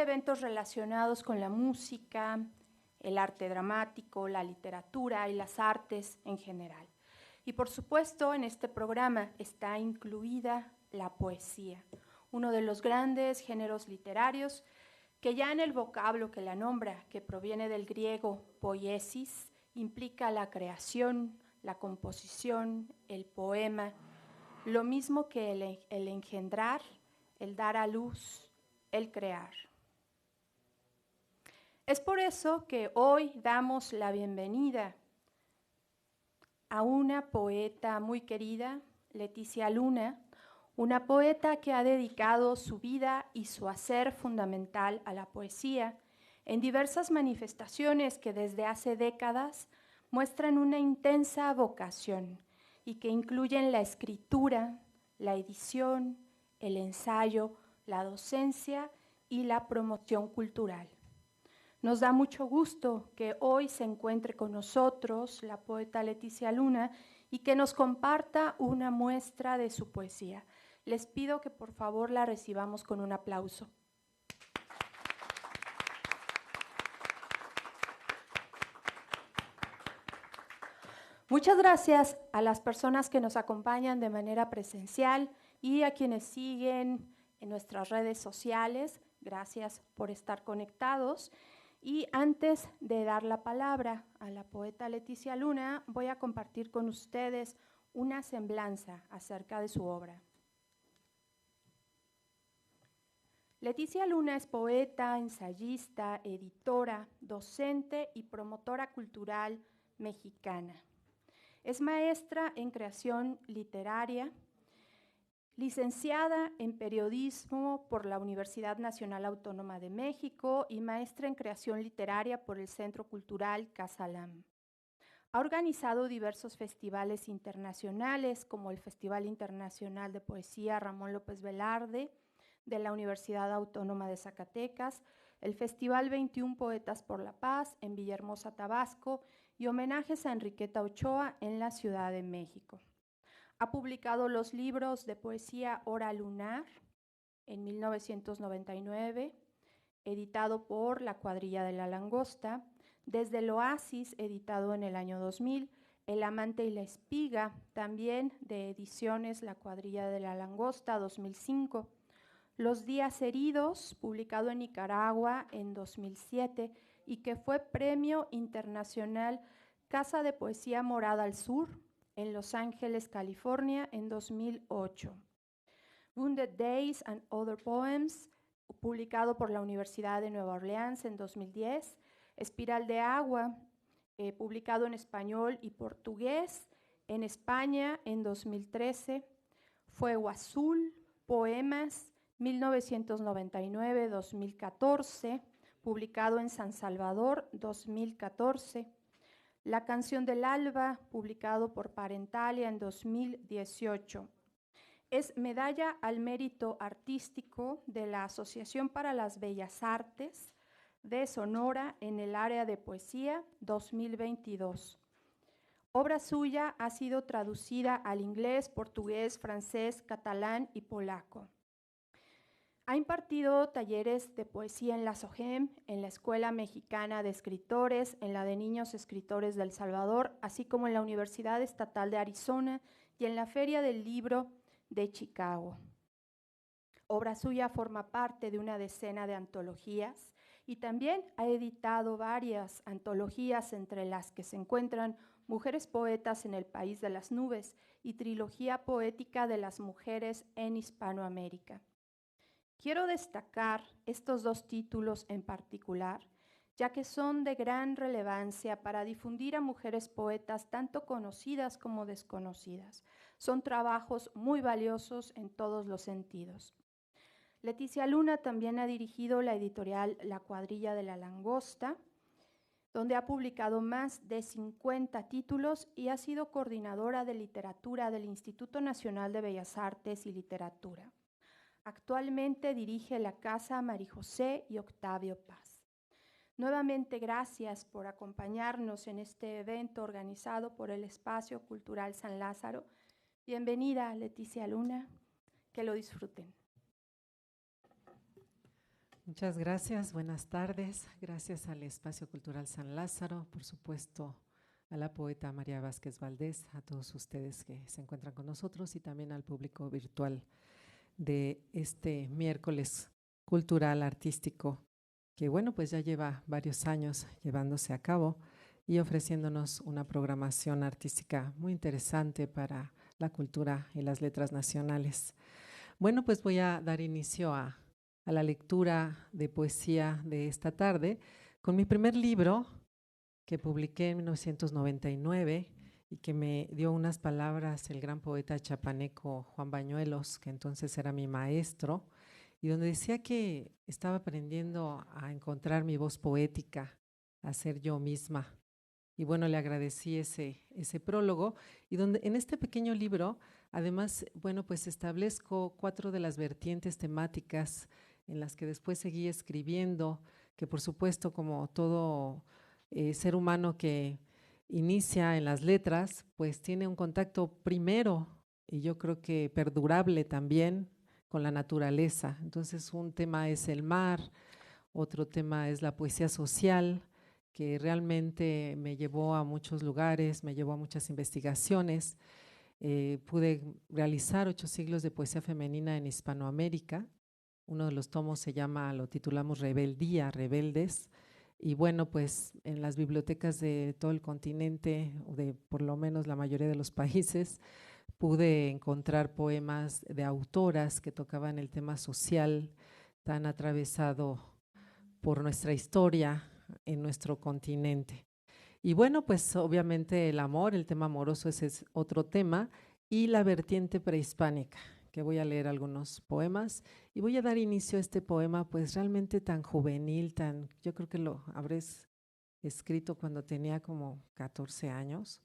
eventos relacionados con la música, el arte dramático, la literatura y las artes en general. Y por supuesto, en este programa está incluida la poesía, uno de los grandes géneros literarios que ya en el vocablo que la nombra, que proviene del griego poiesis, implica la creación, la composición, el poema, lo mismo que el engendrar, el dar a luz, el crear. Es por eso que hoy damos la bienvenida a una poeta muy querida, Leticia Luna, una poeta que ha dedicado su vida y su hacer fundamental a la poesía en diversas manifestaciones que desde hace décadas muestran una intensa vocación y que incluyen la escritura, la edición, el ensayo, la docencia y la promoción cultural. Nos da mucho gusto que hoy se encuentre con nosotros la poeta Leticia Luna y que nos comparta una muestra de su poesía. Les pido que por favor la recibamos con un aplauso. Muchas gracias a las personas que nos acompañan de manera presencial y a quienes siguen en nuestras redes sociales. Gracias por estar conectados. Y antes de dar la palabra a la poeta Leticia Luna, voy a compartir con ustedes una semblanza acerca de su obra. Leticia Luna es poeta, ensayista, editora, docente y promotora cultural mexicana. Es maestra en creación literaria, licenciada en periodismo por la Universidad Nacional Autónoma de México y maestra en creación literaria por el Centro Cultural Casa Lam. Ha organizado diversos festivales internacionales como el Festival Internacional de Poesía Ramón López Velarde de la Universidad Autónoma de Zacatecas, el Festival 21 Poetas por la Paz en Villahermosa, Tabasco y homenajes a Enriqueta Ochoa en la Ciudad de México. Ha publicado los libros de poesía Hora Lunar en 1999, editado por La Cuadrilla de la Langosta, Desde el Oasis, editado en el año 2000, El Amante y la Espiga, también de ediciones La Cuadrilla de la Langosta, 2005, Los Días Heridos, publicado en Nicaragua en 2007 y que fue Premio Internacional Casa de Poesía Morada al Sur, en Los Ángeles, California, en 2008. Wounded Days and Other Poems, publicado por la Universidad de Nueva Orleans en 2010. Espiral de Agua, publicado en español y portugués en España en 2013. Fuego Azul, Poemas, 1999-2014, publicado en San Salvador, 2014. La Canción del Alba, publicado por Parentalia en 2018. Es Medalla al Mérito Artístico de la Asociación para las Bellas Artes de Sonora en el área de poesía 2022. Obra suya ha sido traducida al inglés, portugués, francés, catalán y polaco. Ha impartido talleres de poesía en la SOGEM, en la Escuela Mexicana de Escritores, en la de Niños Escritores de El Salvador, así como en la Universidad Estatal de Arizona y en la Feria del Libro de Chicago. Obra suya forma parte de una decena de antologías y también ha editado varias antologías, entre las que se encuentran Mujeres Poetas en el País de las Nubes y Trilogía Poética de las Mujeres en Hispanoamérica. Quiero destacar estos dos títulos en particular, ya que son de gran relevancia para difundir a mujeres poetas tanto conocidas como desconocidas. Son trabajos muy valiosos en todos los sentidos. Leticia Luna también ha dirigido la editorial La Cuadrilla de la Langosta, donde ha publicado más de 50 títulos y ha sido coordinadora de literatura del Instituto Nacional de Bellas Artes y Literatura. Actualmente dirige la Casa María José y Octavio Paz. Nuevamente, gracias por acompañarnos en este evento organizado por el Espacio Cultural San Lázaro. Bienvenida, Leticia Luna, que lo disfruten. Muchas gracias, buenas tardes. Gracias al Espacio Cultural San Lázaro, por supuesto a la poeta María Vázquez Valdés, a todos ustedes que se encuentran con nosotros y también al público virtual de este miércoles cultural artístico, que bueno, pues ya lleva varios años llevándose a cabo y ofreciéndonos una programación artística muy interesante para la cultura y las letras nacionales. Bueno, pues voy a dar inicio a la lectura de poesía de esta tarde con mi primer libro que publiqué en 1999 y que me dio unas palabras el gran poeta chapaneco Juan Bañuelos, que entonces era mi maestro, y donde decía que estaba aprendiendo a encontrar mi voz poética, a ser yo misma. Y bueno, le agradecí ese prólogo, y donde en este pequeño libro, además, bueno, pues establezco 4 de las vertientes temáticas en las que después seguí escribiendo, que por supuesto, como todo ser humano que inicia en las letras, pues tiene un contacto primero, y yo creo que perdurable también, con la naturaleza. Entonces, un tema es el mar, otro tema es la poesía social, que realmente me llevó a muchos lugares, me llevó a muchas investigaciones. Pude realizar 8 siglos de poesía femenina en Hispanoamérica. Uno de los tomos se llama, lo titulamos Rebeldía, Rebeldes. Y bueno, pues en las bibliotecas de todo el continente, o de por lo menos la mayoría de los países, pude encontrar poemas de autoras que tocaban el tema social tan atravesado por nuestra historia en nuestro continente. Y bueno, pues obviamente el amor, el tema amoroso, ese es otro tema, y la vertiente prehispánica, que voy a leer algunos poemas y voy a dar inicio a este poema pues realmente tan juvenil, yo creo que lo habré escrito cuando tenía como 14 años.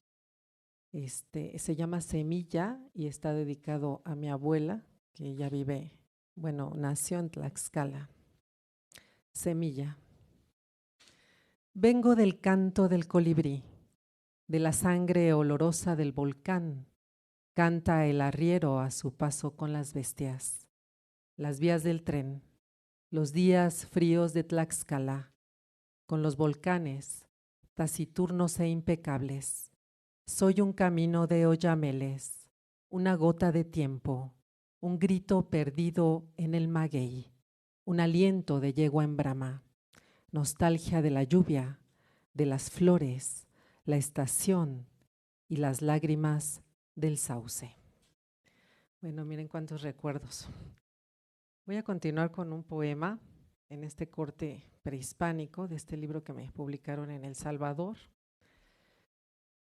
Se llama Semilla y está dedicado a mi abuela, que ella vive, bueno, nació en Tlaxcala. Semilla. Vengo del canto del colibrí, de la sangre olorosa del volcán. Canta el arriero a su paso con las bestias, las vías del tren, los días fríos de Tlaxcala, con los volcanes, taciturnos e impecables. Soy un camino de oyameles, una gota de tiempo, un grito perdido en el maguey, un aliento de yegua en brama, nostalgia de la lluvia, de las flores, la estación y las lágrimas del sauce. Bueno, miren cuántos recuerdos. Voy a continuar con un poema en este corte prehispánico de este libro que me publicaron en El Salvador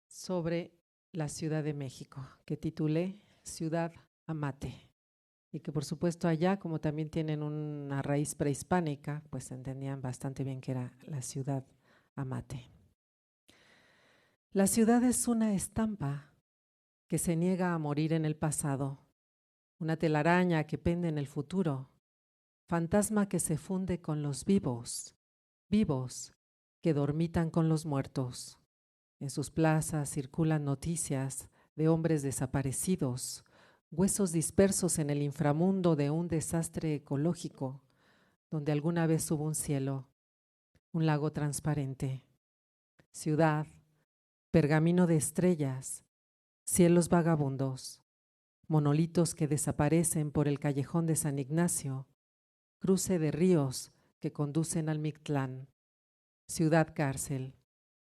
sobre la Ciudad de México, que titulé Ciudad Amate, y que por supuesto allá, como también tienen una raíz prehispánica, pues entendían bastante bien que era la Ciudad Amate. La ciudad es una estampa que se niega a morir en el pasado, una telaraña que pende en el futuro, fantasma que se funde con los vivos, vivos que dormitan con los muertos. En sus plazas circulan noticias de hombres desaparecidos, huesos dispersos en el inframundo de un desastre ecológico, donde alguna vez hubo un cielo, un lago transparente. Ciudad, pergamino de estrellas, cielos vagabundos, monolitos que desaparecen por el callejón de San Ignacio, cruce de ríos que conducen al Mictlán, ciudad cárcel,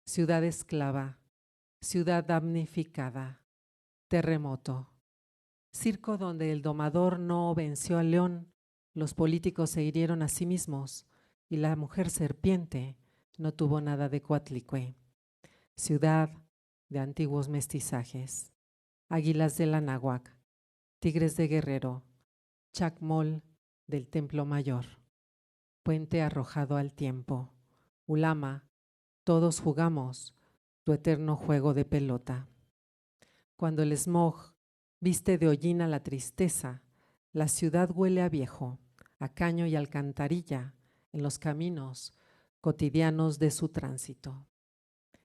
ciudad esclava, ciudad damnificada, terremoto, circo donde el domador no venció al león, los políticos se hirieron a sí mismos y la mujer serpiente no tuvo nada de Coatlicue, ciudad de antiguos mestizajes, águilas del Anáhuac, tigres de Guerrero, chacmol del Templo Mayor, puente arrojado al tiempo, ulama, todos jugamos tu eterno juego de pelota. Cuando el smog viste de hollina la tristeza, la ciudad huele a viejo, a caño y alcantarilla en los caminos cotidianos de su tránsito.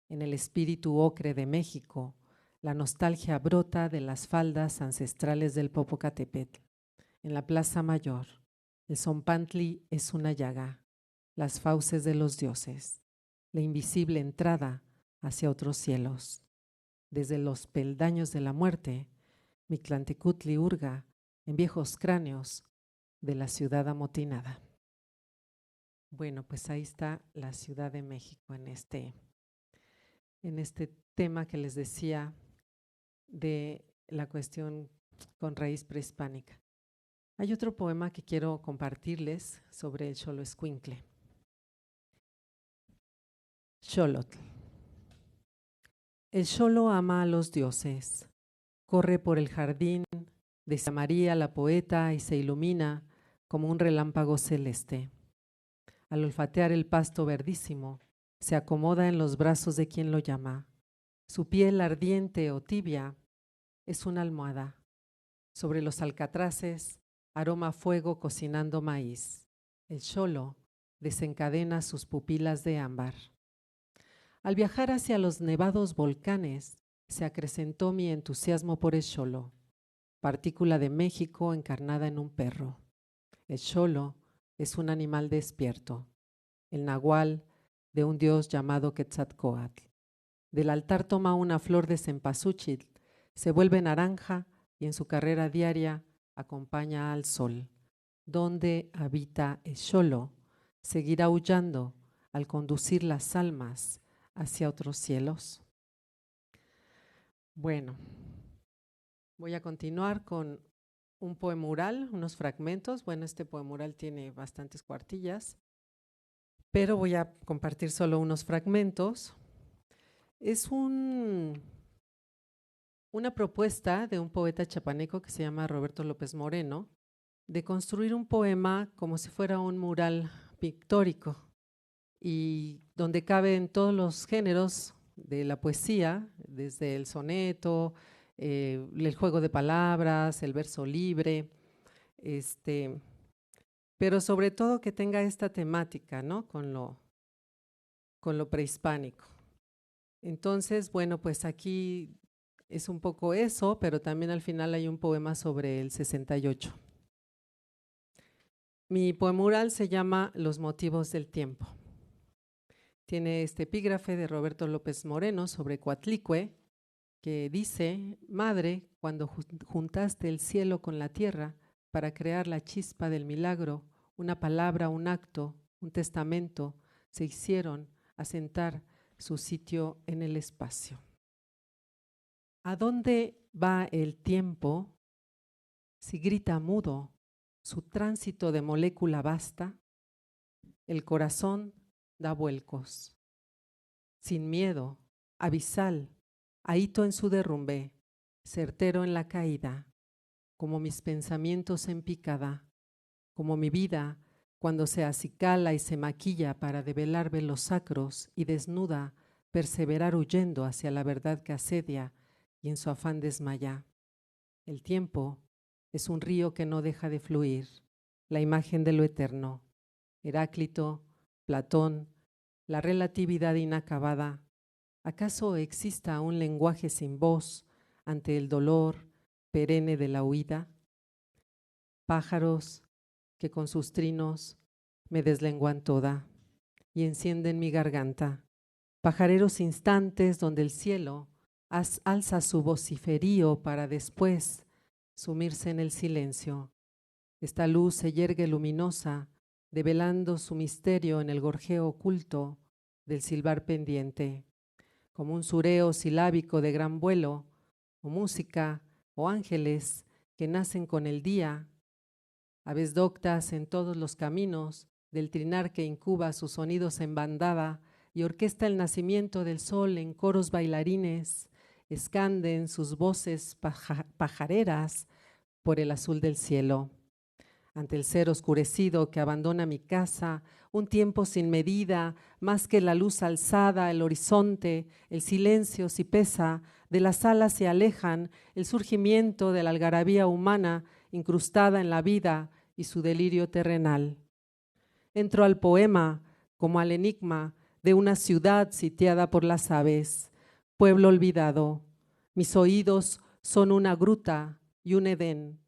En el espíritu ocre de México, la nostalgia brota de las faldas ancestrales del Popocatépetl. En la Plaza Mayor, El Zompantli es una llaga, las fauces de los dioses, la invisible entrada hacia otros cielos. Desde los peldaños de la muerte, Mictlantecuhtli hurga en viejos cráneos de la ciudad amotinada. Bueno, pues ahí está la Ciudad de México en este tema que les decía de la cuestión con raíz prehispánica. Hay otro poema que quiero compartirles sobre el Xoloescuincle. Xolotl. El Xolo ama a los dioses, corre por el jardín, dice a María la poeta y se ilumina como un relámpago celeste. Al olfatear el pasto verdísimo, se acomoda en los brazos de quien lo llama. Su piel ardiente o tibia es una almohada. Sobre los alcatraces aroma fuego cocinando maíz. El Xolo desencadena sus pupilas de ámbar. Al viajar hacia los nevados volcanes, se acrecentó mi entusiasmo por el Xolo, partícula de México encarnada en un perro. El Xolo es un animal despierto, el nahual de un dios llamado Quetzalcóatl. Del altar toma una flor de cempasúchil, se vuelve naranja y en su carrera diaria acompaña al sol. Donde habita el Xolo, seguirá aullando al conducir las almas hacia otros cielos. Bueno, voy a continuar con un poemural, unos fragmentos. Bueno, este poemural tiene bastantes cuartillas, pero voy a compartir solo unos fragmentos. Es una propuesta de un poeta chapaneco que se llama Roberto López Moreno, de construir un poema como si fuera un mural pictórico y donde caben todos los géneros de la poesía, desde el soneto, el juego de palabras, el verso libre, pero sobre todo que tenga esta temática, ¿no? con lo prehispánico. Entonces, bueno, pues aquí es un poco eso, pero también al final hay un poema sobre el 68. Mi poemural se llama Los motivos del tiempo. Tiene este epígrafe de Roberto López Moreno sobre Coatlicue, que dice: Madre, cuando juntaste el cielo con la tierra para crear la chispa del milagro, una palabra, un acto, un testamento, se hicieron asentar su sitio en el espacio. ¿A dónde va el tiempo si grita mudo su tránsito de molécula vasta? El corazón da vuelcos. Sin miedo, abisal, ahito en su derrumbe, certero en la caída, como mis pensamientos en picada, como mi vida cuando se acicala y se maquilla para develar velos sacros y desnuda, perseverar huyendo hacia la verdad que asedia y en su afán desmaya. El tiempo es un río que no deja de fluir, la imagen de lo eterno. Heráclito, Platón, la relatividad inacabada. ¿Acaso exista un lenguaje sin voz ante el dolor perenne de la huida? Pájaros que con sus trinos me deslenguan toda y encienden mi garganta. Pajareros instantes donde el cielo alza su vociferío para después sumirse en el silencio. Esta luz se yergue luminosa, develando su misterio en el gorjeo oculto del silbar pendiente, como un sureo silábico de gran vuelo, o música, o ángeles que nacen con el día, aves doctas en todos los caminos, del trinar que incuba sus sonidos en bandada y orquesta el nacimiento del sol en coros bailarines, escanden sus voces pajareras por el azul del cielo. Ante el ser oscurecido que abandona mi casa, un tiempo sin medida, más que la luz alzada, el horizonte, el silencio si pesa, de las alas se alejan, el surgimiento de la algarabía humana incrustada en la vida y su delirio terrenal. Entro al poema como al enigma de una ciudad sitiada por las aves, pueblo olvidado. Mis oídos son una gruta y un Edén.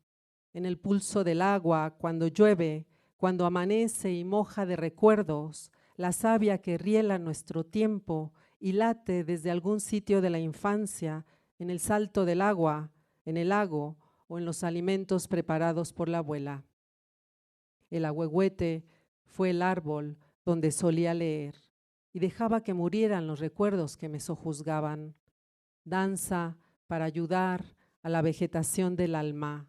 En el pulso del agua, cuando llueve, cuando amanece y moja de recuerdos, la savia que riela nuestro tiempo y late desde algún sitio de la infancia, en el salto del agua, en el lago o en los alimentos preparados por la abuela. El ahuehuete fue el árbol donde solía leer y dejaba que murieran los recuerdos que me sojuzgaban. Danza para ayudar a la vegetación del alma,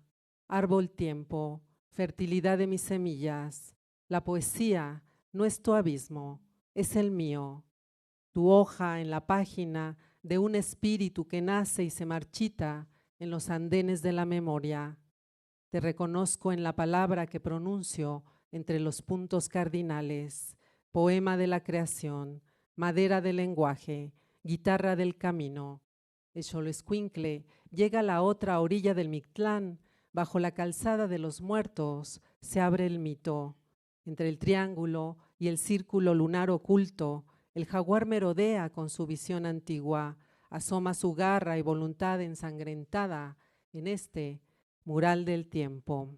árbol tiempo, fertilidad de mis semillas. La poesía no es tu abismo, es el mío. Tu hoja en la página de un espíritu que nace y se marchita en los andenes de la memoria. Te reconozco en la palabra que pronuncio entre los puntos cardinales, poema de la creación, madera del lenguaje, guitarra del camino. El Xoloescuincle llega a la otra orilla del Mictlán, bajo la calzada de los muertos se abre el mito. Entre el triángulo y el círculo lunar oculto, el jaguar merodea con su visión antigua, asoma su garra y voluntad ensangrentada en este mural del tiempo.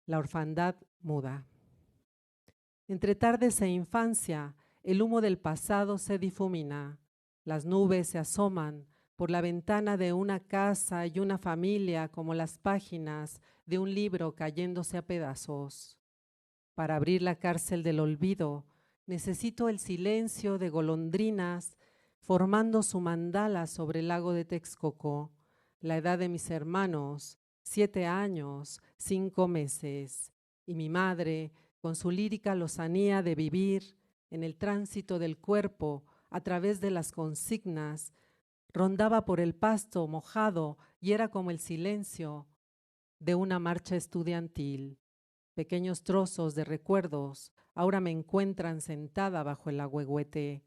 La orfandad muda. Entre tardes e infancia, el humo del pasado se difumina. Las nubes se asoman por la ventana de una casa y una familia como las páginas de un libro cayéndose a pedazos. Para abrir la cárcel del olvido, necesito el silencio de golondrinas formando su mandala sobre el lago de Texcoco, la edad de mis hermanos, 7 años, 5 meses, y mi madre, con su lírica lozanía de vivir en el tránsito del cuerpo a través de las consignas, rondaba por el pasto mojado y era como el silencio de una marcha estudiantil. Pequeños trozos de recuerdos ahora me encuentran sentada bajo el ahuehuete.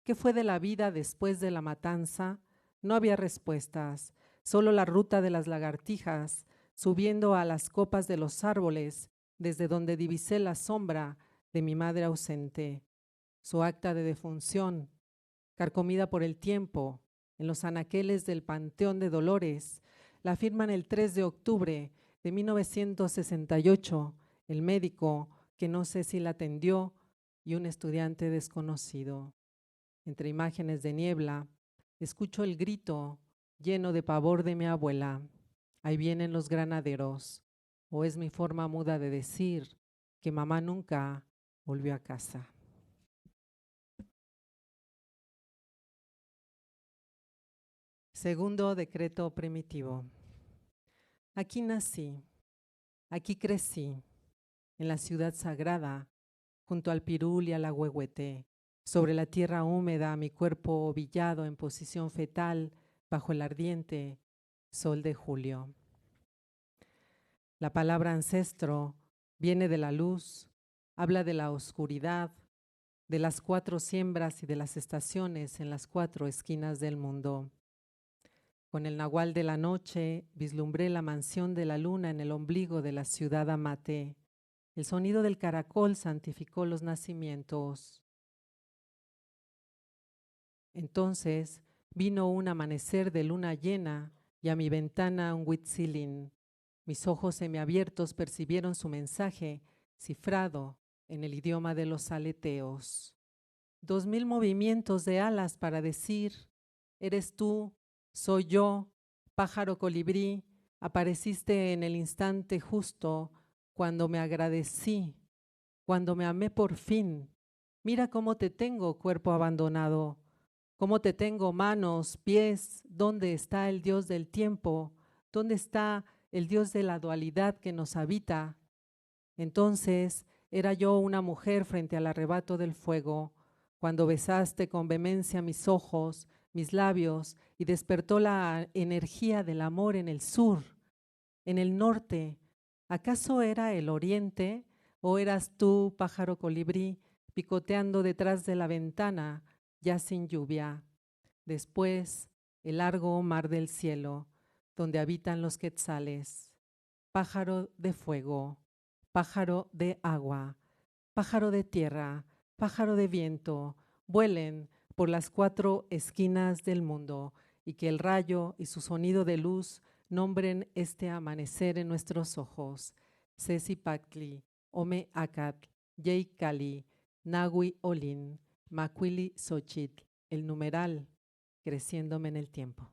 ¿Qué fue de la vida después de la matanza? No había respuestas, solo la ruta de las lagartijas, subiendo a las copas de los árboles, desde donde divisé la sombra de mi madre ausente. Su acta de defunción, carcomida por el tiempo, en los anaqueles del Panteón de Dolores, la firman el 3 de octubre de 1968, el médico que no sé si la atendió y un estudiante desconocido. Entre imágenes de niebla, escucho el grito lleno de pavor de mi abuela. Ahí vienen los granaderos. O es mi forma muda de decir que mamá nunca volvió a casa. Segundo decreto primitivo. Aquí nací, aquí crecí, en la ciudad sagrada, junto al pirul y al ahuehuete, sobre la tierra húmeda, mi cuerpo ovillado en posición fetal bajo el ardiente sol de julio. La palabra ancestro viene de la luz, habla de la oscuridad, de las 4 siembras y de las estaciones en las 4 esquinas del mundo. Con el nahual de la noche vislumbré la mansión de la luna en el ombligo de la ciudad amate. El sonido del caracol santificó los nacimientos. Entonces vino un amanecer de luna llena y a mi ventana un huitzilin. Mis ojos semiabiertos percibieron su mensaje cifrado en el idioma de los aleteos. 2000 movimientos de alas para decir, eres tú, soy yo, pájaro colibrí, apareciste en el instante justo cuando me agradecí, cuando me amé por fin. Mira cómo te tengo, cuerpo abandonado, cómo te tengo manos, pies, ¿dónde está el Dios del tiempo? ¿Dónde está el Dios de la dualidad que nos habita? Entonces era yo una mujer frente al arrebato del fuego, cuando besaste con vehemencia mis ojos, mis labios, y despertó la energía del amor en el sur, en el norte. ¿Acaso era el oriente o eras tú, pájaro colibrí, picoteando detrás de la ventana, ya sin lluvia? Después, el largo mar del cielo, donde habitan los quetzales. Pájaro de fuego, pájaro de agua, pájaro de tierra, pájaro de viento, vuelen por las 4 esquinas del mundo y que el rayo y su sonido de luz nombren este amanecer en nuestros ojos. Ceci Pactli, Ome Acat, Yei Cali, Nahui Olin, Macuili Xochitl, el numeral, creciéndome en el tiempo.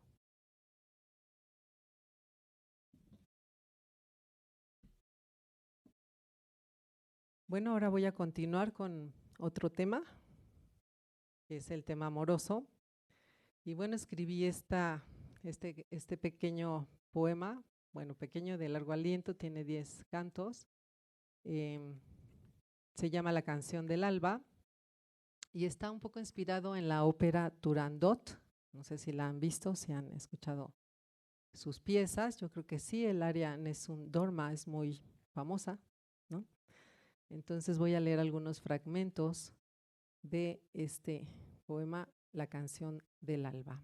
Bueno, ahora voy a continuar con otro tema, que es el tema amoroso. Y bueno, escribí este pequeño poema, bueno, pequeño de largo aliento, tiene 10 cantos. Se llama La canción del alba y está un poco inspirado en la ópera Turandot. No sé si la han visto, si han escuchado sus piezas. Yo creo que sí, el aria Nessun Dorma es muy famosa, ¿no? Entonces voy a leer algunos fragmentos de este poema, La canción del alba.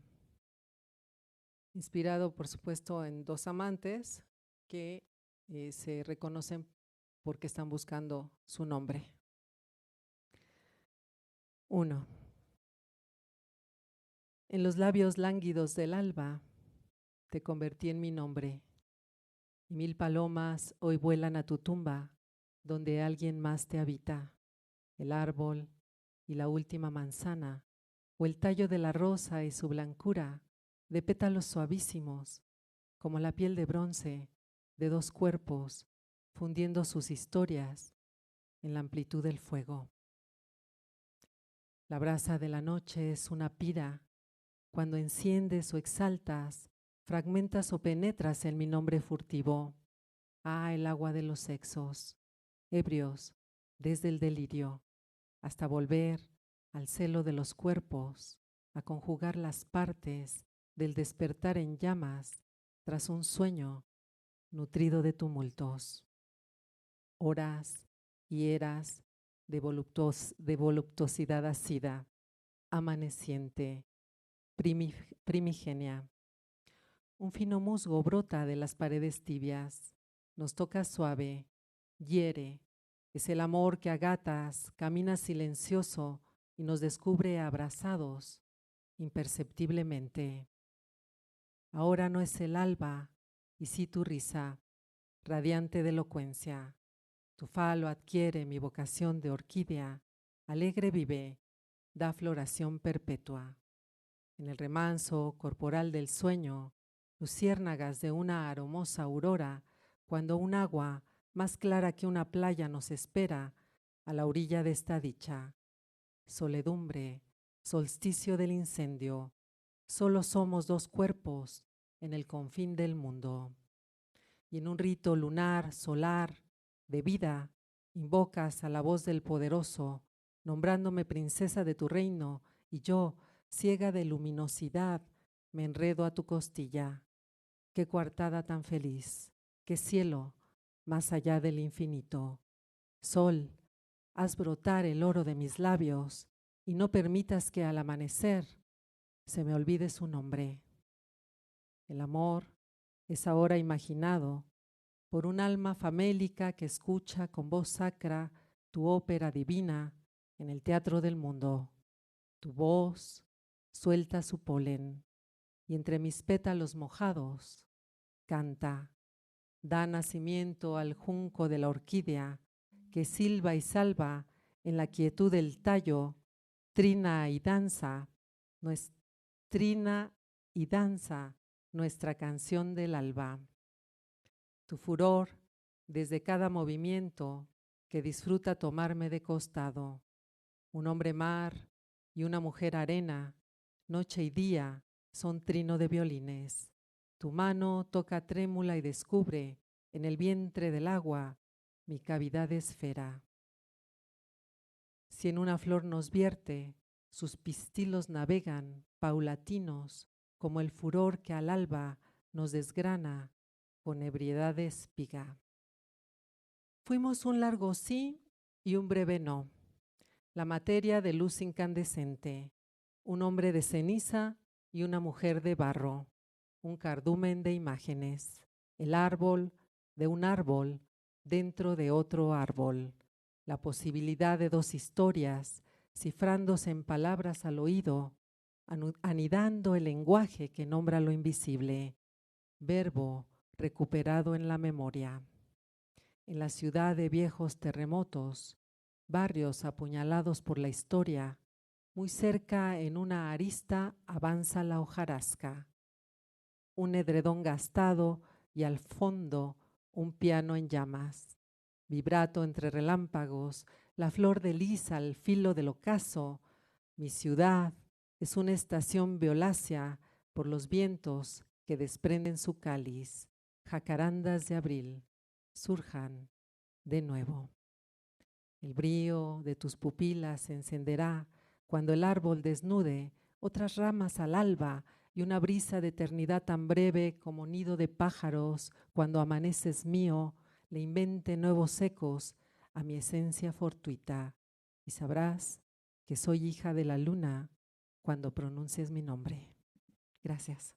Inspirado, por supuesto, en dos amantes que se reconocen porque están buscando su nombre. 1. En los labios lánguidos del alba te convertí en mi nombre, y 1000 palomas hoy vuelan a tu tumba, donde alguien más te habita, el árbol y la última manzana, o el tallo de la rosa y su blancura, de pétalos suavísimos, como la piel de bronce de dos cuerpos, fundiendo sus historias en la amplitud del fuego. La brasa de la noche es una pira, cuando enciendes o exaltas, fragmentas o penetras en mi nombre furtivo. Ah, el agua de los sexos, ebrios desde el delirio, hasta volver al celo de los cuerpos, a conjugar las partes del despertar en llamas tras un sueño nutrido de tumultos. Horas y eras de voluptuosidad asida, amaneciente, primigenia. Un fino musgo brota de las paredes tibias, nos toca suave, hiere, es el amor que a gatas camina silencioso y nos descubre abrazados imperceptiblemente. Ahora no es el alba, y sí tu risa, radiante de elocuencia. Tu falo adquiere mi vocación de orquídea, alegre vive, da floración perpetua. En el remanso corporal del sueño, luciérnagas de una aromosa aurora, cuando un agua más clara que una playa nos espera a la orilla de esta dicha. Soledumbre, solsticio del incendio, solo somos dos cuerpos en el confín del mundo. Y en un rito lunar, solar, de vida, invocas a la voz del poderoso, nombrándome princesa de tu reino, y yo, ciega de luminosidad, me enredo a tu costilla. Qué coartada tan feliz, qué cielo, más allá del infinito. Sol, haz brotar el oro de mis labios, y no permitas que al amanecer se me olvide su nombre. El amor es ahora imaginado por un alma famélica que escucha con voz sacra tu ópera divina en el teatro del mundo. Tu voz suelta su polen y entre mis pétalos mojados canta, da nacimiento al junco de la orquídea que silba y salva en la quietud del tallo, trina y danza nuestra canción del alba. Tu furor desde cada movimiento que disfruta tomarme de costado. Un hombre mar y una mujer arena, noche y día son trino de violines. Tu mano toca trémula y descubre en el vientre del agua mi cavidad de esfera. Si en una flor nos vierte, sus pistilos navegan paulatinos como el furor que al alba nos desgrana con ebriedad de espiga. Fuimos un largo sí y un breve no. La materia de luz incandescente, un hombre de ceniza y una mujer de barro, un cardumen de imágenes, el árbol de un árbol dentro de otro árbol, la posibilidad de dos historias cifrándose en palabras al oído, anidando el lenguaje que nombra lo invisible, verbo recuperado en la memoria. en la ciudad de viejos terremotos, barrios apuñalados por la historia, muy cerca en una arista avanza la hojarasca, un edredón gastado y al fondo un piano en llamas, vibrato entre relámpagos, la flor de lis al filo del ocaso. Mi ciudad es una estación violácea por los vientos que desprenden su cáliz, jacarandas de abril, surjan de nuevo. El brillo de tus pupilas se encenderá cuando el árbol desnude otras ramas al alba y una brisa de eternidad tan breve como nido de pájaros cuando amaneces mío le invente nuevos ecos a mi esencia fortuita y sabrás que soy hija de la luna cuando pronuncies mi nombre. Gracias.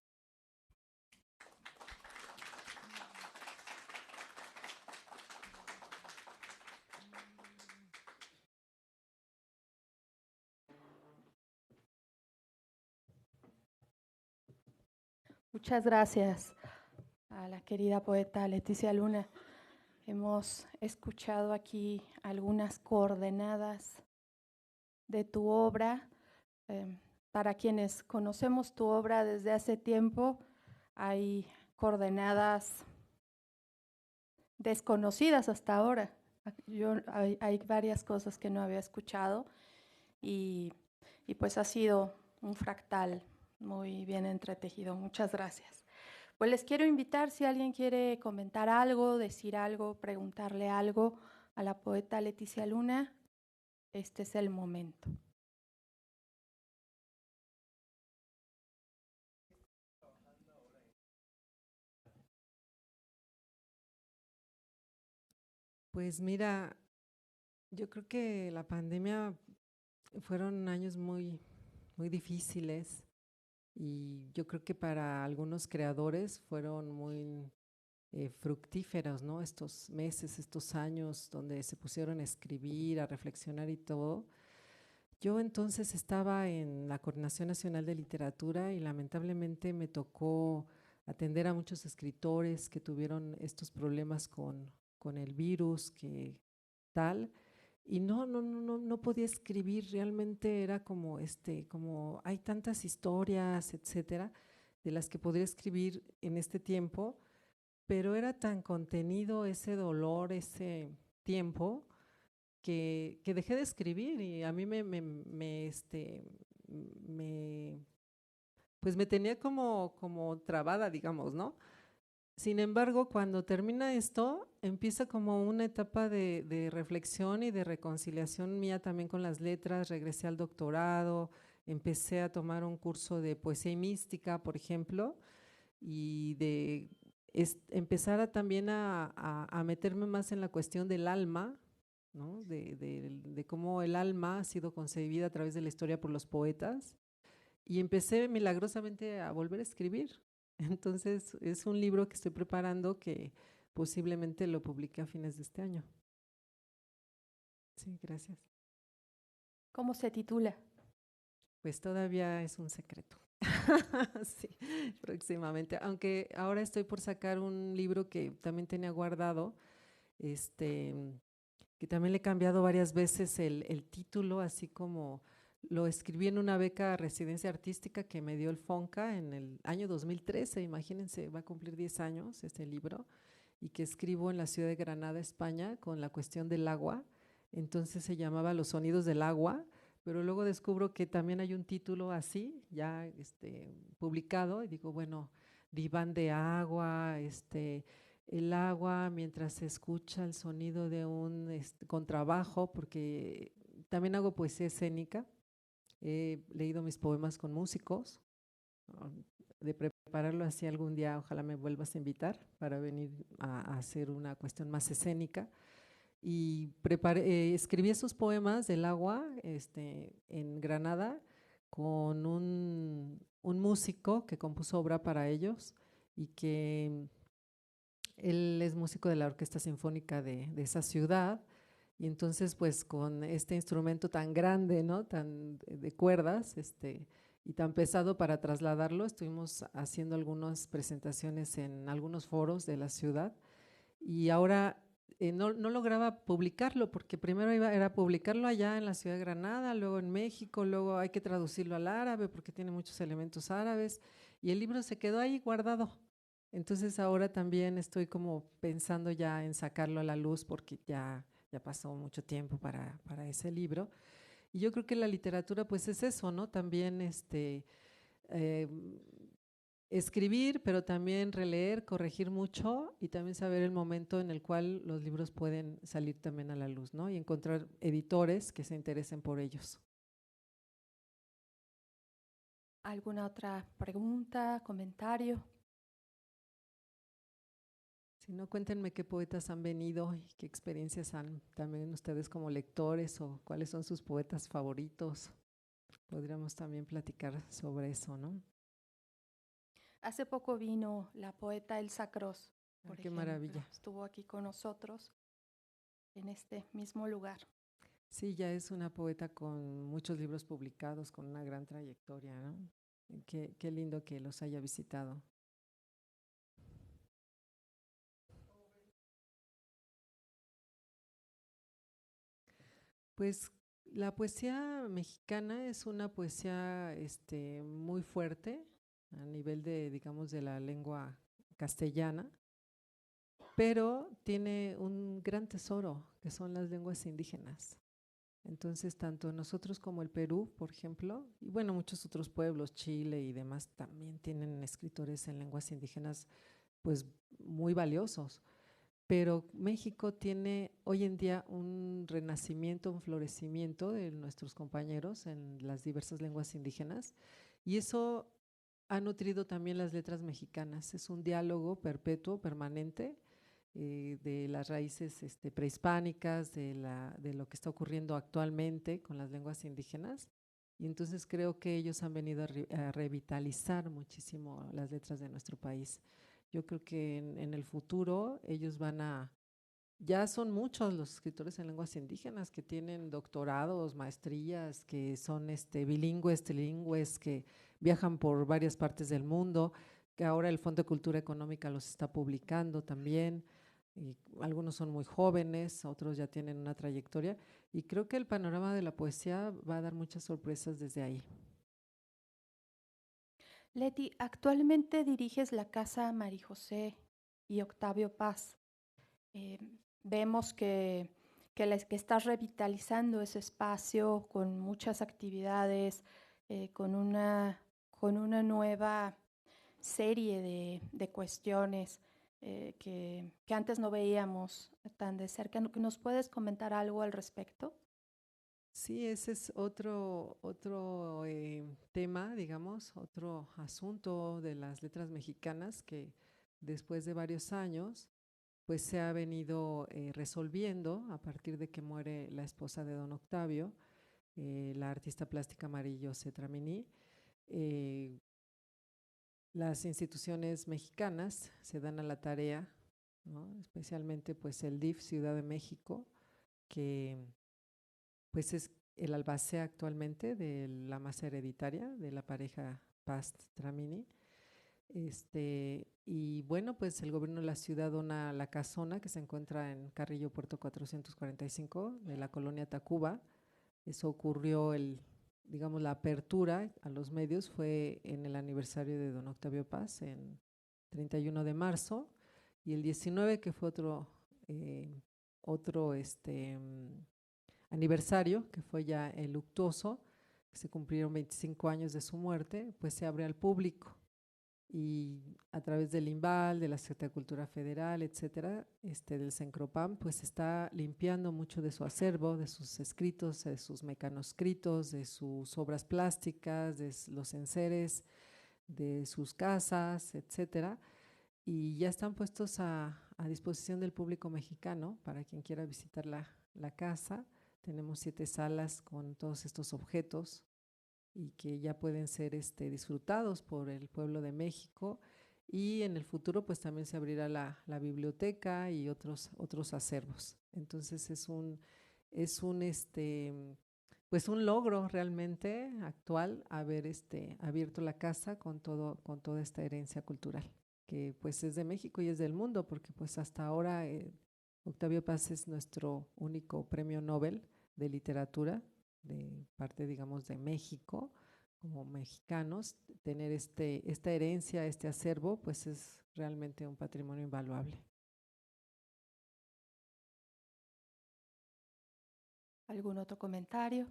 Muchas gracias a la querida poeta Leticia Luna. Hemos escuchado aquí algunas coordenadas de tu obra. Para quienes conocemos tu obra desde hace tiempo, hay coordenadas desconocidas hasta ahora. Hay varias cosas que no había escuchado y pues ha sido un fractal muy bien entretejido. Muchas gracias. Pues les quiero invitar, si alguien quiere comentar algo, decir algo, preguntarle algo a la poeta Leticia Luna, este es el momento. Pues mira, yo creo que la pandemia fueron años muy difíciles y yo creo que para algunos creadores fueron muy fructíferos, ¿no? Estos meses, estos años donde se pusieron a escribir, a reflexionar y todo. Yo entonces estaba en la Coordinación Nacional de Literatura y lamentablemente me tocó atender a muchos escritores que tuvieron estos problemas con el virus, que tal, y no podía escribir, realmente era como hay tantas historias, etcétera, de las que podría escribir en este tiempo, pero era tan contenido ese dolor, ese tiempo, que dejé de escribir y a mí pues me tenía como trabada, digamos, ¿no? Sin embargo, cuando termina esto, empieza como una etapa de reflexión y de reconciliación mía también con las letras. Regresé al doctorado, empecé a tomar un curso de poesía y mística, por ejemplo, y de empezar también a meterme más en la cuestión del alma, ¿no? De cómo el alma ha sido concebida a través de la historia por los poetas. Y empecé milagrosamente a volver a escribir. Entonces es un libro que estoy preparando que posiblemente lo publique a fines de este año. Sí, gracias. ¿Cómo se titula? Pues todavía es un secreto. Sí, próximamente. Aunque ahora estoy por sacar un libro que también tenía guardado, que también le he cambiado varias veces el título, así como lo escribí en una beca residencia artística que me dio el FONCA en el año 2013, imagínense, va a cumplir 10 años este libro, y que escribo en la ciudad de Granada, España, con la cuestión del agua. Entonces se llamaba Los sonidos del agua, pero luego descubro que también hay un título así, ya publicado, y digo, bueno, diván de agua, el agua mientras se escucha el sonido de un contrabajo, porque también hago poesía escénica, he leído mis poemas con músicos, de prepararlo así algún día, ojalá me vuelvas a invitar para venir a hacer una cuestión más escénica. Y escribí esos poemas del agua en Granada con un músico que compuso obra para ellos y que él es músico de la Orquesta Sinfónica de esa ciudad, y entonces pues con este instrumento tan grande, ¿no? Tan de cuerdas, y tan pesado para trasladarlo, estuvimos haciendo algunas presentaciones en algunos foros de la ciudad, y ahora no lograba publicarlo, porque primero era publicarlo allá en la ciudad de Granada, luego en México, luego hay que traducirlo al árabe porque tiene muchos elementos árabes, y el libro se quedó ahí guardado. Entonces ahora también estoy como pensando ya en sacarlo a la luz porque ya pasó mucho tiempo para ese libro. Y yo creo que la literatura pues es eso, ¿no? También eh, escribir, pero también releer, corregir mucho y también saber el momento en el cual los libros pueden salir también a la luz, ¿no? Y encontrar editores que se interesen por ellos. ¿Alguna otra pregunta, comentario? Si no, cuéntenme qué poetas han venido y qué experiencias han también ustedes como lectores o cuáles son sus poetas favoritos. Podríamos también platicar sobre eso, ¿no? Hace poco vino la poeta Elsa Cross, Ah, por qué ejemplo. maravilla. Estuvo aquí con nosotros en este mismo lugar. Sí, ya es una poeta con muchos libros publicados, con una gran trayectoria, ¿no? Qué lindo que los haya visitado. Pues la poesía mexicana es una poesía muy fuerte a nivel de, digamos, de la lengua castellana, pero tiene un gran tesoro que son las lenguas indígenas. Entonces, tanto nosotros como el Perú, por ejemplo, y bueno, muchos otros pueblos, Chile y demás, también tienen escritores en lenguas indígenas, pues muy valiosos. Pero México tiene hoy en día un renacimiento, un florecimiento de nuestros compañeros en las diversas lenguas indígenas, y eso ha nutrido también las letras mexicanas. Es un diálogo perpetuo, permanente, de las raíces prehispánicas, de lo que está ocurriendo actualmente con las lenguas indígenas. Y entonces creo que ellos han venido a revitalizar muchísimo las letras de nuestro país. Yo creo que en el futuro ellos ya son muchos los escritores en lenguas indígenas que tienen doctorados, maestrías, que son bilingües, trilingües, que viajan por varias partes del mundo, que ahora el Fondo de Cultura Económica los está publicando también. Y algunos son muy jóvenes, otros ya tienen una trayectoria, y creo que el panorama de la poesía va a dar muchas sorpresas desde ahí. Leti, actualmente diriges la Casa María José y Octavio Paz. Eh, Vemos que estás revitalizando ese espacio con muchas actividades, con una nueva serie de cuestiones que antes no veíamos tan de cerca. ¿Nos puedes comentar algo al respecto? Sí, ese es otro tema, digamos, otro asunto de las letras mexicanas que después de varios años pues se ha venido resolviendo a partir de que muere la esposa de don Octavio, la artista plástica Amarillo Cetramini. Las instituciones mexicanas se dan a la tarea, ¿no? Especialmente pues el DIF Ciudad de México, que pues es el albacea actualmente de la masa hereditaria de la pareja Paz-Tramini. Y bueno, pues el gobierno de la ciudad dona la casona que se encuentra en Carrillo Puerto 445 de la colonia Tacuba. Eso ocurrió digamos, la apertura a los medios fue en el aniversario de don Octavio Paz, en 31 de marzo, y el 19, que fue otro aniversario, que fue ya el luctuoso, que se cumplieron 25 años de su muerte, pues se abre al público y a través del INVAL, de la Secretaría de Cultura Federal, etcétera, del Cencropam, pues está limpiando mucho de su acervo, de sus escritos, de sus mecanoscritos, de sus obras plásticas, de los enseres, de sus casas, etcétera, y ya están puestos a disposición del público mexicano para quien quiera visitar la casa. Tenemos 7 salas con todos estos objetos y que ya pueden ser disfrutados por el pueblo de México, y en el futuro pues también se abrirá la biblioteca y otros acervos. Entonces es pues un logro realmente actual haber abierto la casa con toda esta herencia cultural que pues es de México y es del mundo, porque pues hasta ahora Octavio Paz es nuestro único premio Nobel de literatura, de parte, digamos, de México, como mexicanos. Tener esta herencia, este acervo, pues es realmente un patrimonio invaluable. ¿Algún otro comentario?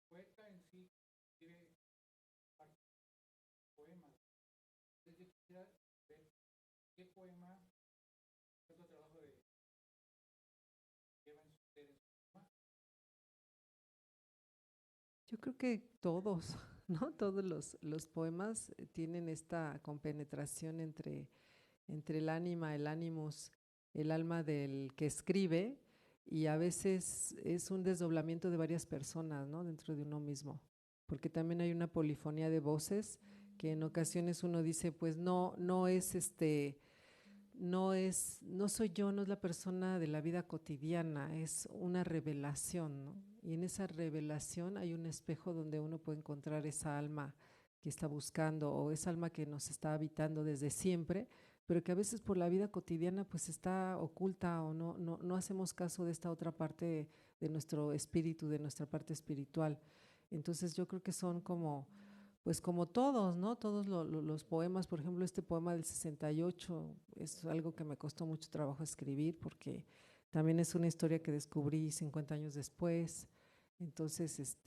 Poeta en sí escribe poemas. Yo quisiera ver qué poema, qué otro trabajo lleva en su ser. Yo creo que todos, ¿no? Todos los poemas tienen esta compenetración entre el ánima, el ánimos, el alma del que escribe, y a veces es un desdoblamiento de varias personas, ¿no? Dentro de uno mismo, porque también hay una polifonía de voces que en ocasiones uno dice, pues no no soy yo, no es la persona de la vida cotidiana, es una revelación, ¿no? Y en esa revelación hay un espejo donde uno puede encontrar esa alma que está buscando, o esa alma que nos está habitando desde siempre, pero que a veces por la vida cotidiana pues está oculta, o no hacemos caso de esta otra parte de nuestro espíritu, de nuestra parte espiritual. Entonces yo creo que son como, pues como todos, ¿no? Todos los poemas. Por ejemplo, este poema del 68 es algo que me costó mucho trabajo escribir, porque también es una historia que descubrí 50 años después. Entonces,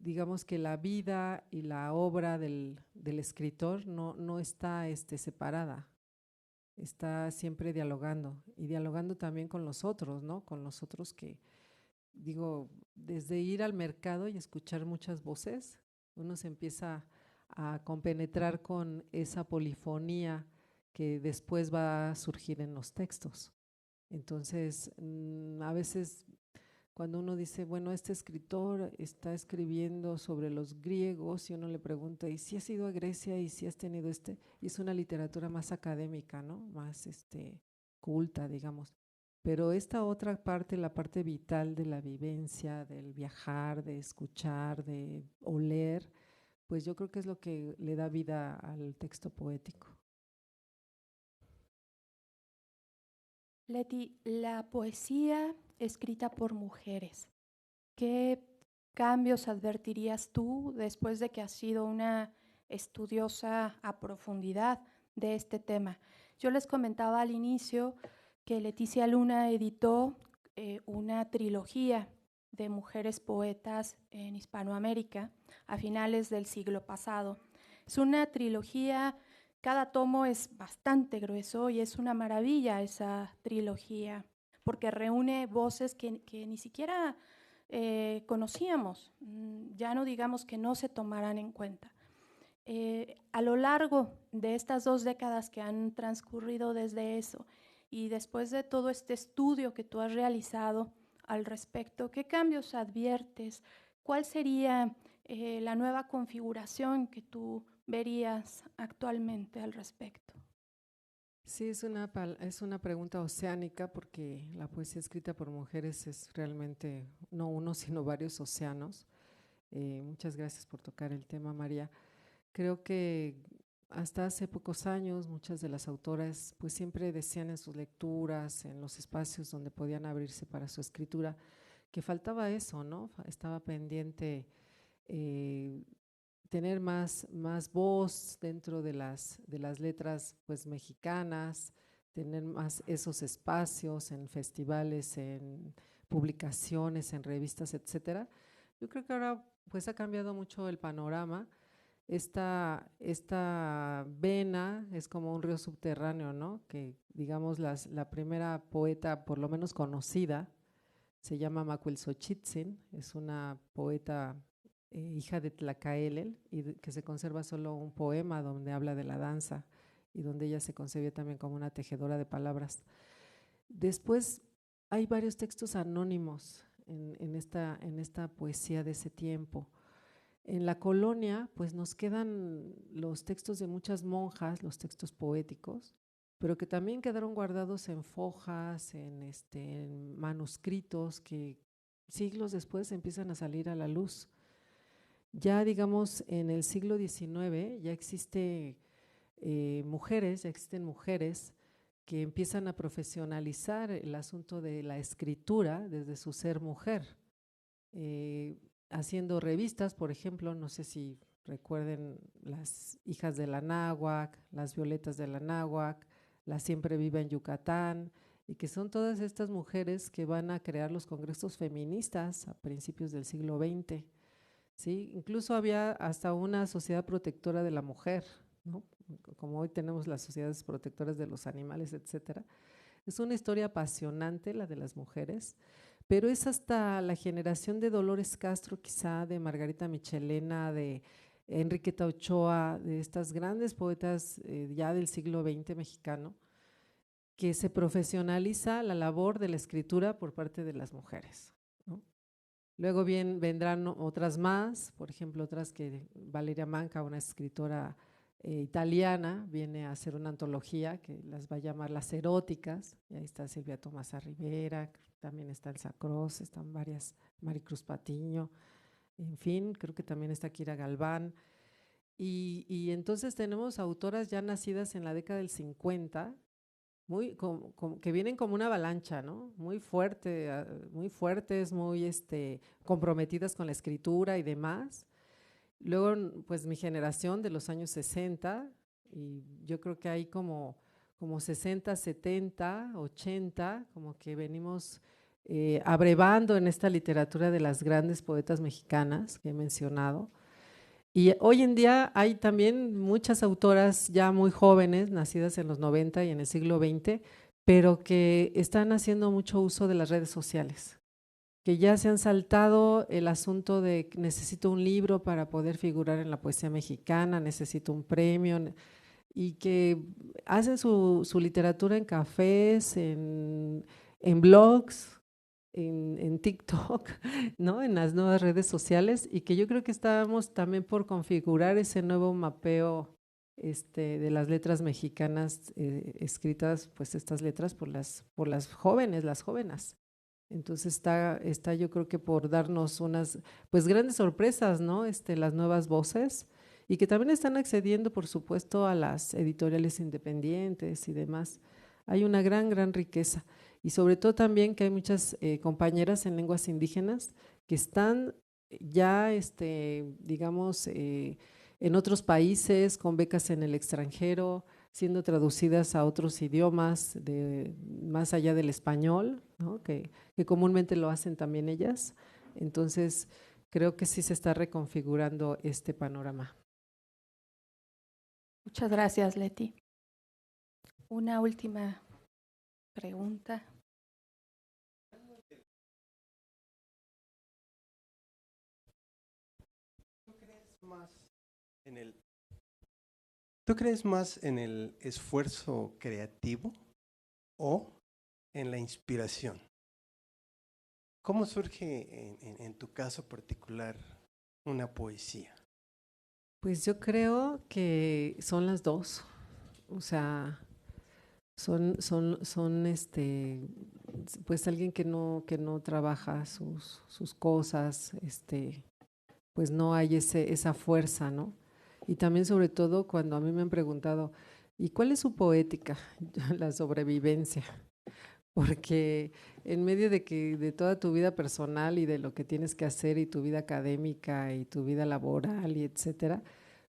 digamos que la vida y la obra del escritor no está separada, está siempre dialogando, y dialogando también con los otros, ¿no? Con los otros que, digo, desde ir al mercado y escuchar muchas voces, uno se empieza a compenetrar con esa polifonía que después va a surgir en los textos. Entonces, a veces cuando uno dice, bueno, este escritor está escribiendo sobre los griegos, y uno le pregunta, ¿y si has ido a Grecia y si has tenido y es una literatura más académica, ¿no? Más culta, digamos. Pero esta otra parte, la parte vital de la vivencia, del viajar, de escuchar, de oler, pues yo creo que es lo que le da vida al texto poético. Leti, la poesía escrita por mujeres, ¿qué cambios advertirías tú después de que has sido una estudiosa a profundidad de este tema? Yo les comentaba al inicio que Leticia Luna editó una trilogía de mujeres poetas en Hispanoamérica a finales del siglo pasado. Es una trilogía, cada tomo es bastante grueso y es una maravilla esa trilogía, porque reúne voces que ni siquiera conocíamos, ya no digamos que no se tomaran en cuenta. A lo largo de estas 2 décadas que han transcurrido desde eso, y después de todo este estudio que tú has realizado al respecto, ¿qué cambios adviertes? ¿Cuál sería la nueva configuración que tú verías actualmente al respecto? Sí, es una pregunta oceánica, porque la poesía escrita por mujeres es realmente no uno, sino varios océanos. Muchas gracias por tocar el tema, María. Creo que hasta hace pocos años muchas de las autoras pues siempre decían en sus lecturas, en los espacios donde podían abrirse para su escritura, que faltaba eso, ¿no? Estaba pendiente tener más voz dentro de las letras pues mexicanas, tener más esos espacios en festivales, en publicaciones, en revistas, etcétera. Yo creo que ahora pues ha cambiado mucho el panorama. Esta vena es como un río subterráneo, ¿no? Que digamos la primera poeta, por lo menos conocida, se llama Macuilxochitzin, es una poeta hija de Tlacaelel, y que se conserva solo un poema donde habla de la danza, y donde ella se concebía también como una tejedora de palabras. Después hay varios textos anónimos en esta poesía de ese tiempo. En la colonia, pues nos quedan los textos de muchas monjas, los textos poéticos, pero que también quedaron guardados en fojas, en manuscritos que siglos después empiezan a salir a la luz. ya digamos en el siglo XIX ya existen mujeres que empiezan a profesionalizar el asunto de la escritura desde su ser mujer, haciendo revistas, por ejemplo, no sé si recuerden las Hijas de la Náhuac, las Violetas de la Náhuac, la Siempre Viva en Yucatán, y que son todas estas mujeres que van a crear los congresos feministas a principios del siglo XX, ¿sí? Incluso había hasta una sociedad protectora de la mujer, ¿no? Como hoy tenemos las sociedades protectoras de los animales, etcétera. Es una historia apasionante la de las mujeres, pero es hasta la generación de Dolores Castro, quizá de Margarita Michelena, de Enriqueta Ochoa, de estas grandes poetas ya del siglo XX mexicano, que se profesionaliza la labor de la escritura por parte de las mujeres, ¿no? Luego vendrán otras más, por ejemplo, otras que Valeria Manca, una escritora italiana, viene a hacer una antología que las va a llamar Las Eróticas, y ahí está Silvia Tomasa Rivera, también está Elsa Cross, están varias, Maricruz Patiño, en fin, creo que también está Kira Galván, y entonces tenemos autoras ya nacidas en la década del 50, que vienen como una avalancha, ¿no? Muy muy fuertes, muy comprometidas con la escritura y demás. Luego, pues mi generación de los años 60, y yo creo que hay como 60, 70, 80, como que venimos abrevando en esta literatura de las grandes poetas mexicanas que he mencionado. Y hoy en día hay también muchas autoras ya muy jóvenes, nacidas en los 90 y en el siglo XX, pero que están haciendo mucho uso de las redes sociales, que ya se han saltado el asunto de necesito un libro para poder figurar en la poesía mexicana, necesito un premio, y que hacen su literatura en cafés, en blogs, en TikTok, ¿no? En las nuevas redes sociales, y que yo creo que estábamos también por configurar ese nuevo mapeo de las letras mexicanas escritas, pues estas letras por las jóvenes, las jóvenes. Entonces está yo creo que por darnos unas pues grandes sorpresas, ¿no? Las nuevas voces, y que también están accediendo, por supuesto, a las editoriales independientes y demás. Hay una gran riqueza, y sobre todo también que hay muchas compañeras en lenguas indígenas que están ya, digamos, en otros países, con becas en el extranjero, siendo traducidas a otros idiomas más allá del español, ¿no? que comúnmente lo hacen también ellas. Entonces, creo que sí se está reconfigurando este panorama. Muchas gracias, Leti. Una última pregunta. ¿Tú crees más en el esfuerzo creativo o en la inspiración? ¿Cómo surge en tu caso particular una poesía? Pues yo creo que son las dos, o sea, son pues alguien que no trabaja sus cosas, pues no hay esa fuerza, ¿no? Y también sobre todo cuando a mí me han preguntado, ¿y cuál es su poética? La sobrevivencia. Porque en medio de toda tu vida personal y de lo que tienes que hacer y tu vida académica y tu vida laboral y etcétera,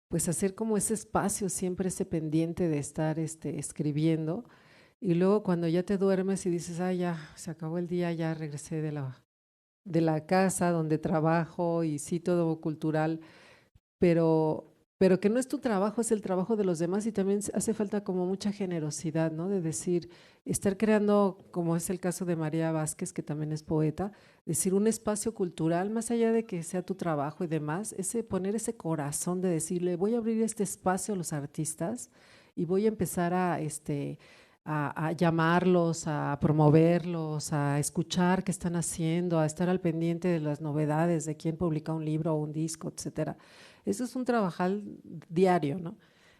pues hacer como ese espacio, siempre ese pendiente de estar escribiendo, y luego cuando ya te duermes y dices, ya se acabó el día, ya regresé de la casa donde trabajo y sí, todo cultural, pero que no es tu trabajo, es el trabajo de los demás, y también hace falta como mucha generosidad, ¿no? De decir, estar creando, como es el caso de María Vázquez, que también es poeta, decir un espacio cultural, más allá de que sea tu trabajo y demás, poner ese corazón de decirle, voy a abrir este espacio a los artistas y voy a empezar a llamarlos, a promoverlos, a escuchar qué están haciendo, a estar al pendiente de las novedades, de quién publica un libro o un disco, etcétera. Eso es un trabajar diario, ¿no?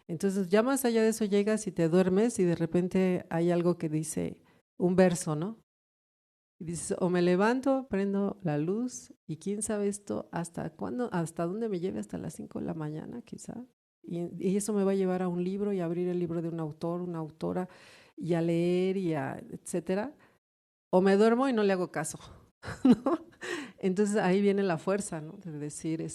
Entonces, ya más allá de eso llegas y te duermes y de repente hay algo que dice un verso, ¿no? Y dices, o me levanto, prendo la luz y quién sabe esto, hasta cuándo, hasta dónde me lleve, hasta las 5 de la mañana quizá. Y eso me va a llevar a un libro y a abrir el libro de un autor, una autora, y a leer y a etcétera. O me duermo y no le hago caso, ¿no? Entonces ahí viene la fuerza, ¿no? De decir,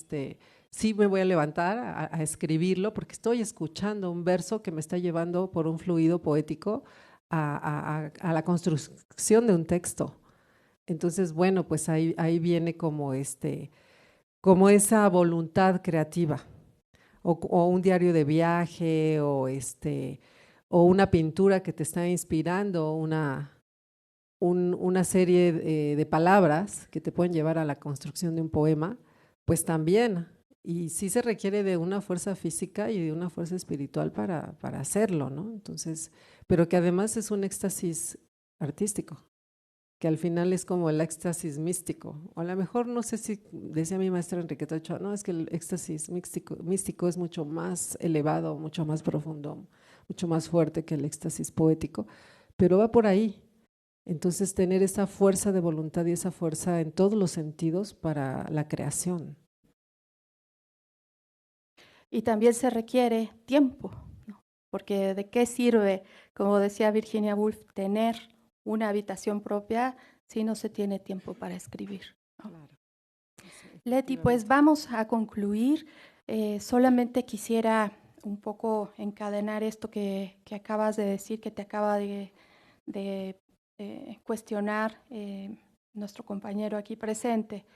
sí me voy a levantar a escribirlo porque estoy escuchando un verso que me está llevando por un fluido poético a la construcción de un texto. Entonces, bueno, pues ahí viene como esa voluntad creativa, o un diario de viaje, o una pintura que te está inspirando, una serie de palabras que te pueden llevar a la construcción de un poema, pues también. Y sí se requiere de una fuerza física y de una fuerza espiritual para hacerlo, ¿no? Entonces, pero que además es un éxtasis artístico, que al final es como el éxtasis místico. O a lo mejor, no sé si decía mi maestra Enriqueta Ochoa, no, es que el éxtasis místico es mucho más elevado, mucho más profundo, mucho más fuerte que el éxtasis poético, pero va por ahí. Entonces, tener esa fuerza de voluntad y esa fuerza en todos los sentidos para la creación. Y también se requiere tiempo, ¿no? Porque ¿de qué sirve, como decía Virginia Woolf, tener una habitación propia si no se tiene tiempo para escribir, ¿no? Claro. Leti, pues vamos a concluir. Solamente quisiera un poco encadenar esto que acabas de decir, que te acaba de cuestionar nuestro compañero aquí presente.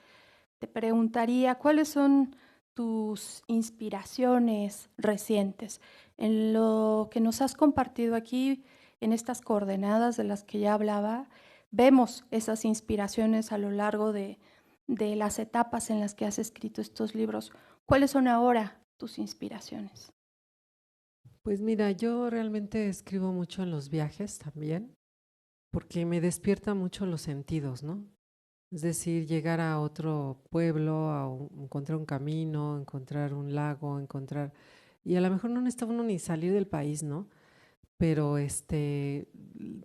Te preguntaría, ¿cuáles son tus inspiraciones recientes? En lo que nos has compartido aquí, en estas coordenadas de las que ya hablaba, vemos esas inspiraciones a lo largo de las etapas en las que has escrito estos libros. ¿Cuáles son ahora tus inspiraciones? Pues mira, yo realmente escribo mucho en los viajes también, porque me despierta mucho los sentidos, ¿no? Es decir, llegar a otro pueblo, encontrar un camino, encontrar un lago, y a lo mejor no necesita uno ni salir del país, ¿no? Pero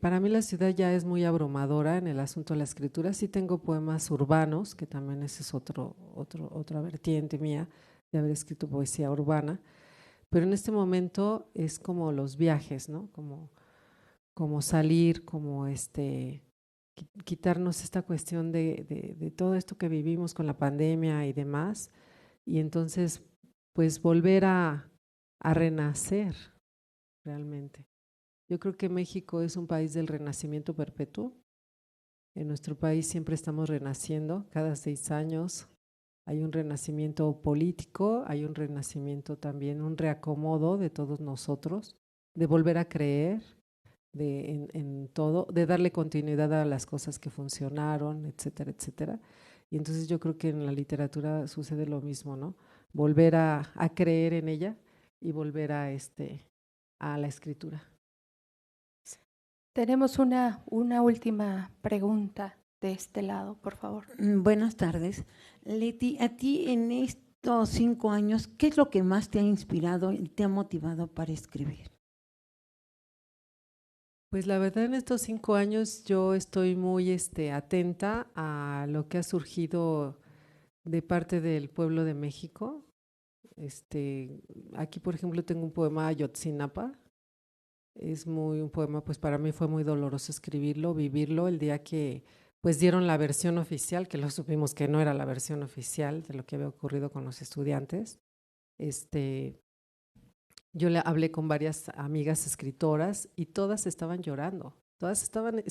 para mí la ciudad ya es muy abrumadora en el asunto de la escritura. Sí tengo poemas urbanos, que también ese es otra vertiente mía de haber escrito poesía urbana, pero en este momento es como los viajes, ¿no? Como salir, como quitarnos esta cuestión de todo esto que vivimos con la pandemia y demás, y entonces pues volver a renacer realmente. Yo creo que México es un país del renacimiento perpetuo. En nuestro país siempre estamos renaciendo, cada 6 años hay un renacimiento político, hay un renacimiento también, un reacomodo de todos nosotros, de volver a creer en todo, de darle continuidad a las cosas que funcionaron, etcétera, etcétera. Y entonces yo creo que en la literatura sucede lo mismo, ¿no? Volver a creer en ella y volver a la escritura. Tenemos una última pregunta de este lado, por favor. Buenas tardes. Leti, a ti en estos 5 años, ¿qué es lo que más te ha inspirado y te ha motivado para escribir? Pues la verdad, en estos 5 años yo estoy muy atenta a lo que ha surgido de parte del pueblo de México. Aquí, por ejemplo, tengo un poema Ayotzinapa. Es un poema, pues para mí fue muy doloroso escribirlo, vivirlo, el día que pues dieron la versión oficial, que lo supimos que no era la versión oficial de lo que había ocurrido con los estudiantes. Yo hablé con varias amigas escritoras y todas estaban llorando, todas estaban,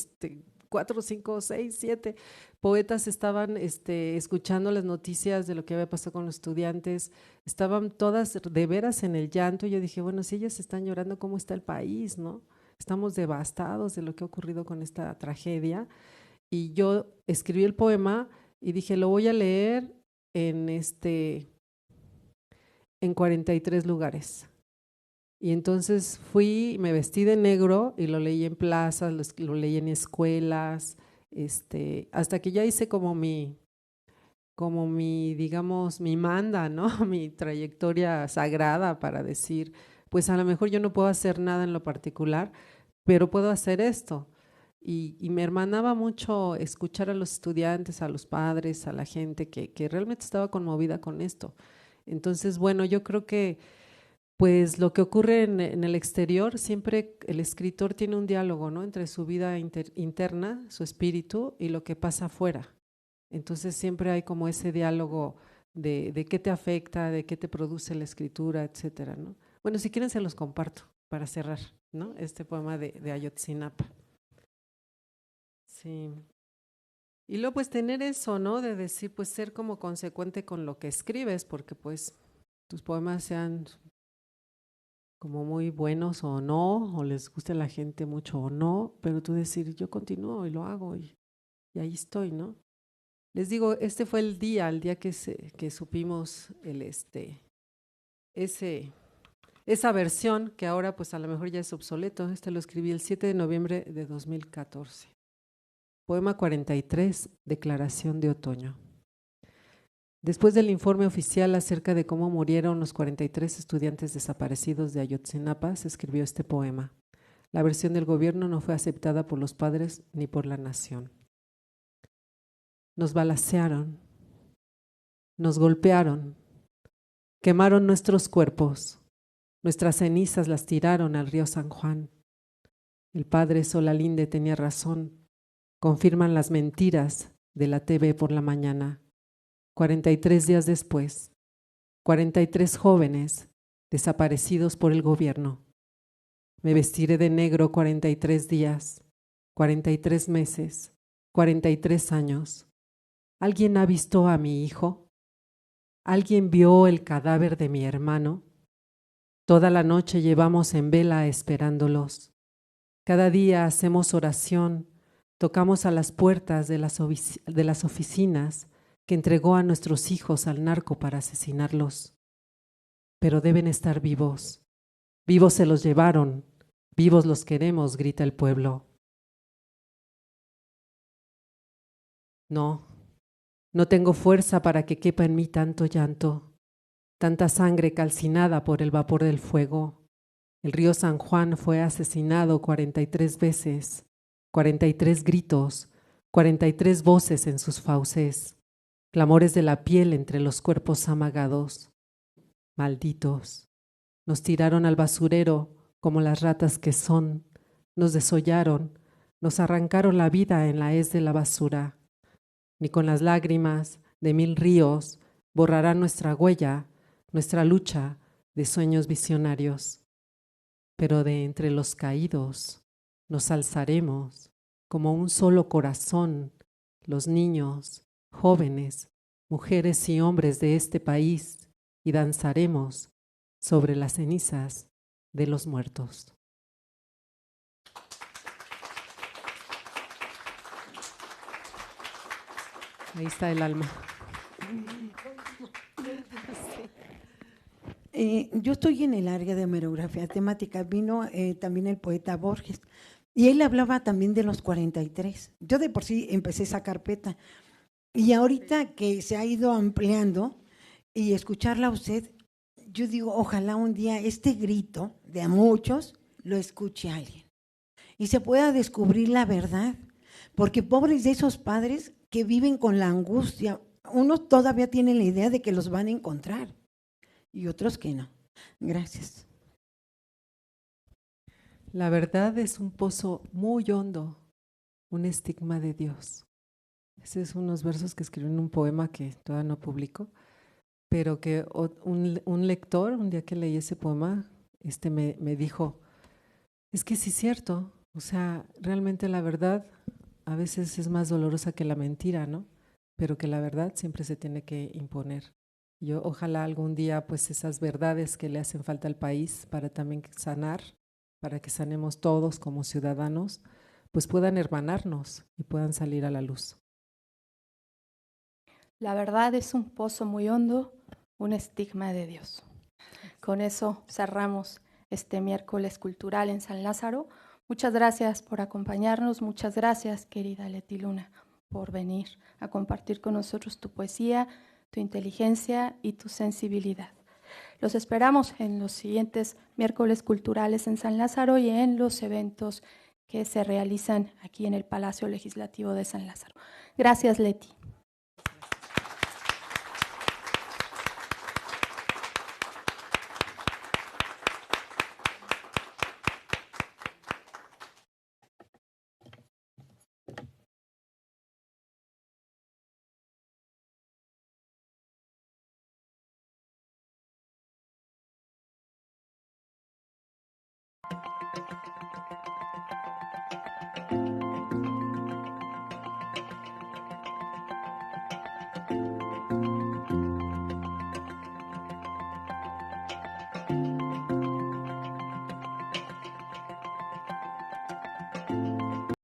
4, 5, 6, 7 poetas estaban escuchando las noticias de lo que había pasado con los estudiantes, estaban todas de veras en el llanto. Y yo dije, bueno, si ellas están llorando, ¿cómo está el país, no? Estamos devastados de lo que ha ocurrido con esta tragedia. Y yo escribí el poema y dije, lo voy a leer en 43 lugares. Y entonces fui, me vestí de negro y lo leí en plazas, lo leí en escuelas, hasta que ya hice como mi, digamos, mi manda, ¿no? Mi trayectoria sagrada para decir, pues a lo mejor yo no puedo hacer nada en lo particular, pero puedo hacer esto. y me hermanaba mucho escuchar a los estudiantes, a los padres, a la gente que realmente estaba conmovida con esto. Entonces, bueno, yo creo que pues lo que ocurre en el exterior, siempre el escritor tiene un diálogo, ¿no?, entre su vida interna, su espíritu, y lo que pasa afuera. Entonces siempre hay como ese diálogo de qué te afecta, de qué te produce la escritura, etcétera, ¿no? Bueno, si quieren se los comparto para cerrar, ¿no?, este poema de Ayotzinapa. Sí. Y luego pues tener eso, ¿no?, de decir, pues ser como consecuente con lo que escribes, porque pues tus poemas sean como muy buenos o no, o les guste a la gente mucho o no, pero tú decir, yo continúo y lo hago y ahí estoy, ¿no? Les digo, este fue el día que supimos esa versión que ahora pues a lo mejor ya es obsoleto. Lo escribí el 7 de noviembre de 2014. Poema 43, Declaración de Otoño. Después del informe oficial acerca de cómo murieron los 43 estudiantes desaparecidos de Ayotzinapa, se escribió este poema. La versión del gobierno no fue aceptada por los padres ni por la nación. Nos balacearon, nos golpearon, quemaron nuestros cuerpos, nuestras cenizas las tiraron al río San Juan. El padre Solalinde tenía razón, confirman las mentiras de la TV por la mañana. 43 días después, 43 jóvenes desaparecidos por el gobierno. Me vestiré de negro 43 días, 43 meses, 43 años. ¿Alguien ha visto a mi hijo? ¿Alguien vio el cadáver de mi hermano? Toda la noche llevamos en vela esperándolos. Cada día hacemos oración, tocamos a las puertas de las oficinas que entregó a nuestros hijos al narco para asesinarlos. Pero deben estar vivos. Vivos se los llevaron, vivos los queremos, grita el pueblo. No, no tengo fuerza para que quepa en mí tanto llanto, tanta sangre calcinada por el vapor del fuego. El río San Juan fue asesinado 43 veces, 43 gritos, 43 voces en sus fauces, clamores de la piel entre los cuerpos amagados. Malditos, nos tiraron al basurero como las ratas que son, nos desollaron, nos arrancaron la vida en la hez de la basura. Ni con las lágrimas de 1000 ríos borrará nuestra huella, nuestra lucha de sueños visionarios. Pero de entre los caídos nos alzaremos como un solo corazón, los niños, jóvenes, mujeres y hombres de este país, y danzaremos sobre las cenizas de los muertos. Ahí está el alma. Yo estoy en el área de hemerografía temática. Vino también el poeta Borges y él hablaba también de los 43. Yo de por sí empecé esa carpeta y ahorita que se ha ido ampliando y escucharla a usted, yo digo, ojalá un día este grito de a muchos lo escuche alguien y se pueda descubrir la verdad, porque pobres de esos padres que viven con la angustia, unos todavía tienen la idea de que los van a encontrar y otros que no. Gracias. La verdad es un pozo muy hondo, un estigma de Dios. Esos son unos versos que escribí en un poema que todavía no publico, pero que un lector, un día que leí ese poema, me dijo, es que sí es cierto, o sea, realmente la verdad a veces es más dolorosa que la mentira, ¿no? Pero que la verdad siempre se tiene que imponer. Yo ojalá algún día pues esas verdades que le hacen falta al país para también sanar, para que sanemos todos como ciudadanos, pues puedan hermanarnos y puedan salir a la luz. La verdad es un pozo muy hondo, un estigma de Dios. Con eso cerramos este miércoles cultural en San Lázaro. Muchas gracias por acompañarnos, muchas gracias, querida Leti Luna, por venir a compartir con nosotros tu poesía, tu inteligencia y tu sensibilidad. Los esperamos en los siguientes miércoles culturales en San Lázaro y en los eventos que se realizan aquí en el Palacio Legislativo de San Lázaro. Gracias, Leti.